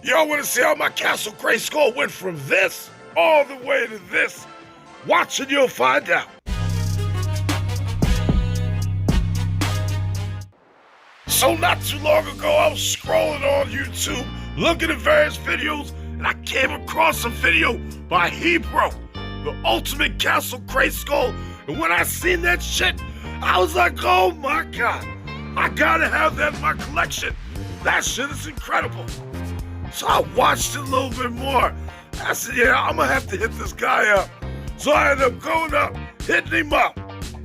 Y'all wanna see how my castle Grayskull went from this all the way to this? Watch and you'll find out. So not too long ago, I was scrolling on YouTube, looking at various videos, and I came across a video by Hebro, the ultimate castle Grayskull. And when I seen that shit, I was like, oh my god, I gotta have that in my collection. That shit is incredible. So I watched it a little bit more. I said, yeah, I'm gonna have to hit this guy up. So I ended up going up, hitting him up.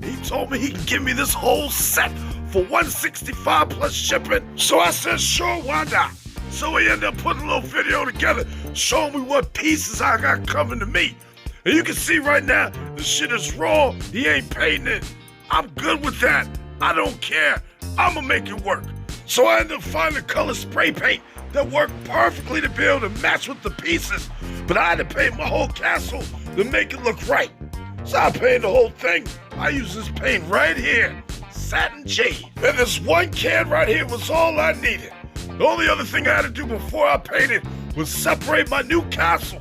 He told me he can give me this whole set for $165 plus shipping. So I said, sure, why not? So we ended up putting a little video together, showing me what pieces I got coming to me. And you can see right now, the shit is raw. He ain't painting it. I'm good with that. I don't care. I'ma make it work. So I ended up finding a color spray paint that worked perfectly to be able to match with the pieces. But I had to paint my whole castle to make it look right. So I painted the whole thing. I used this paint right here, Satin Jade. And this one can right here was all I needed. The only other thing I had to do before I painted was separate my new castle.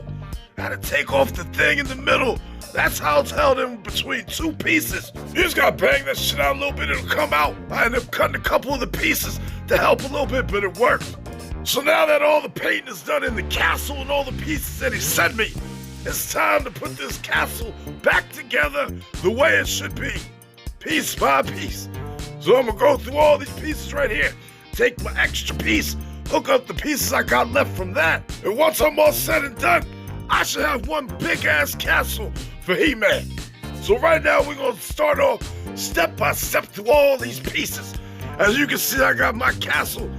I had to take off the thing in the middle. That's how it's held in between two pieces. You just gotta bang that shit out a little bit, it'll come out. I ended up cutting a couple of the pieces to help a little bit, but it worked. So now that all the painting is done in the castle and all the pieces that he sent me, it's time to put this castle back together the way it should be, piece by piece. So I'm gonna go through all these pieces right here, take my extra piece, hook up the pieces I got left from that, and once I'm all said and done, I should have one big-ass castle for He-Man. So right now we're gonna start off step by step through all these pieces. As you can see, I got my castle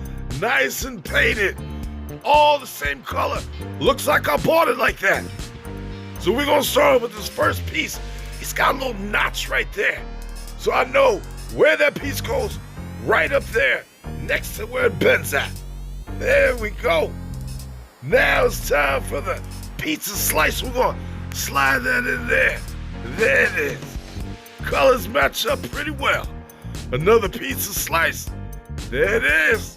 nice and painted, all the same color. Looks like I bought it like that. So we're gonna start with this first piece. It's got a little notch right there. So I know where that piece goes, right up there, next to where it bends at. There we go. Now it's time for the pizza slice. We're gonna slide that in there. There it is. Colors match up pretty well. Another pizza slice. There it is.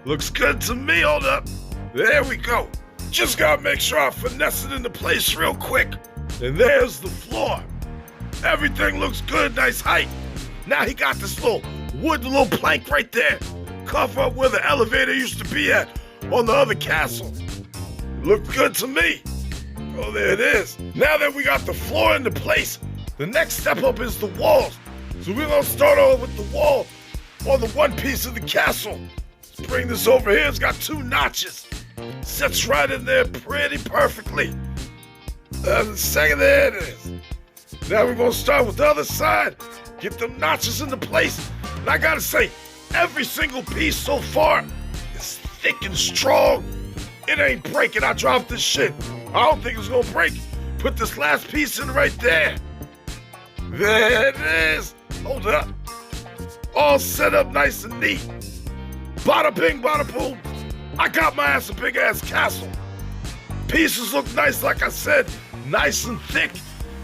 Looks good to me, hold up. There we go. Just gotta make sure I finesse it into place real quick. And there's the floor. Everything looks good, nice height. Now he got this little little plank right there. Cover up where the elevator used to be at on the other castle. Looked good to me. Oh, there it is. Now that we got the floor into place, the next step up is the walls. So we're gonna start off with the wall on the one piece of the castle. Let's bring this over here. It's got two notches. Sits right in there pretty perfectly. The second, there it is. Now we're gonna start with the other side. Get them notches into place. And I gotta say, every single piece so far is thick and strong. It ain't breaking. I dropped this shit. I don't think it's gonna break. Put this last piece in right there. There it is. Hold up. All set up nice and neat. Bada bing, bada boom. I got my ass a big ass castle. Pieces look nice, like I said, nice and thick.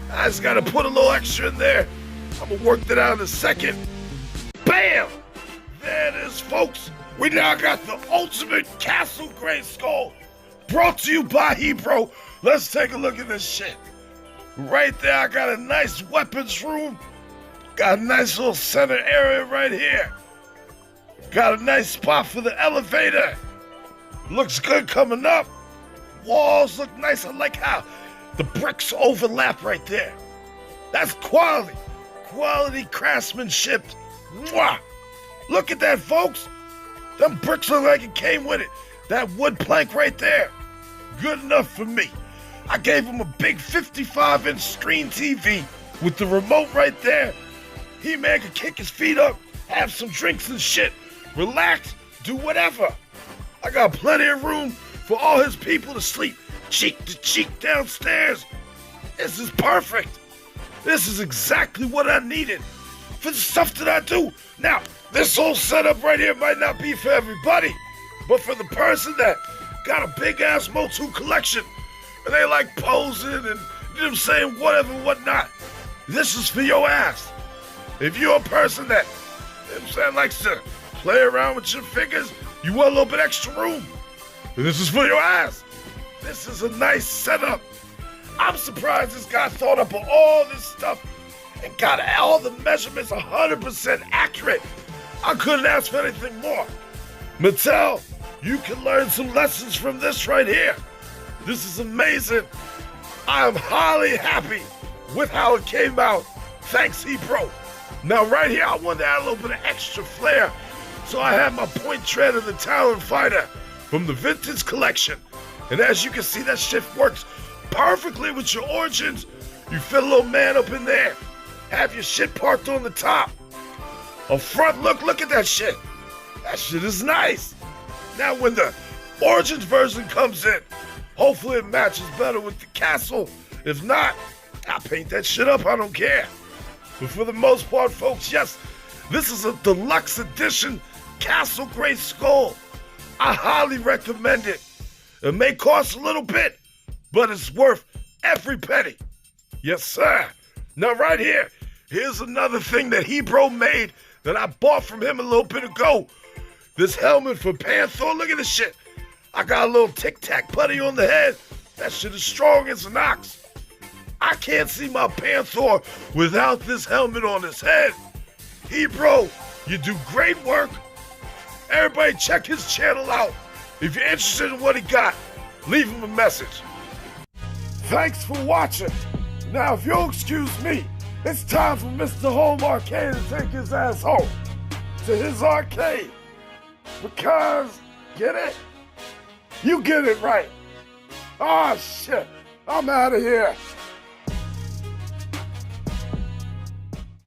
I just gotta put a little extra in there. I'm gonna work that out in a second. Bam! There it is, folks. We now got the ultimate castle Grayskull. Brought to you by Hebro. Let's take a look at this shit. Right there, I got a nice weapons room. Got a nice little center area right here. Got a nice spot for the elevator. Looks good coming up. Walls look nice. I like how the bricks overlap right there. That's quality. Quality craftsmanship. Mwah! Look at that, folks. Them bricks look like it came with it. That wood plank right there. Good enough for me. I gave him a big 55-inch screen TV with the remote right there. He-Man could kick his feet up, have some drinks and shit, relax, do whatever. I got plenty of room for all his people to sleep cheek to cheek downstairs. This is perfect. This is exactly what I needed for the stuff that I do. Now, this whole setup right here might not be for everybody, but for the person that got a big-ass Motu collection and they like posing and, you know what I'm saying, whatever, whatnot, this is for your ass. If you're a person that, you know what I'm saying, likes to play around with your figures, you want a little bit extra room, This is for your ass. This is a nice setup. I'm surprised this guy thought up of all this stuff and got all the measurements 100% accurate. I couldn't ask for anything more. Mattel, you can learn some lessons from this right here. This is amazing. I am highly happy with how it came out. Thanks, Hebro. Now right here, I wanted to add a little bit of extra flair. So I have my point tread of the Talon Fighter from the Vintage Collection. And as you can see, that shit works perfectly with your Origins. You fit a little man up in there. Have your shit parked on the top. A front look at that shit. That shit is nice. Now when the Origins version comes in, hopefully it matches better with the castle. If not, I'll paint that shit up, I don't care. But for the most part, folks, yes, this is a deluxe edition Castle Grayskull. I highly recommend it. It may cost a little bit, but it's worth every penny. Yes, sir. Now right here, here's another thing that Hebro made that I bought from him a little bit ago. This helmet for Panther, look at this shit. I got a little tic-tac putty on the head. That shit is strong as an ox. I can't see my Panther without this helmet on his head. Hebro, you do great work. Everybody check his channel out. If you're interested in what he got, leave him a message. Thanks for watching. Now, if you'll excuse me, it's time for Mr. Home Arcade to take his ass home to his arcade. Because, get it? You get it right. Oh, shit. I'm out of here.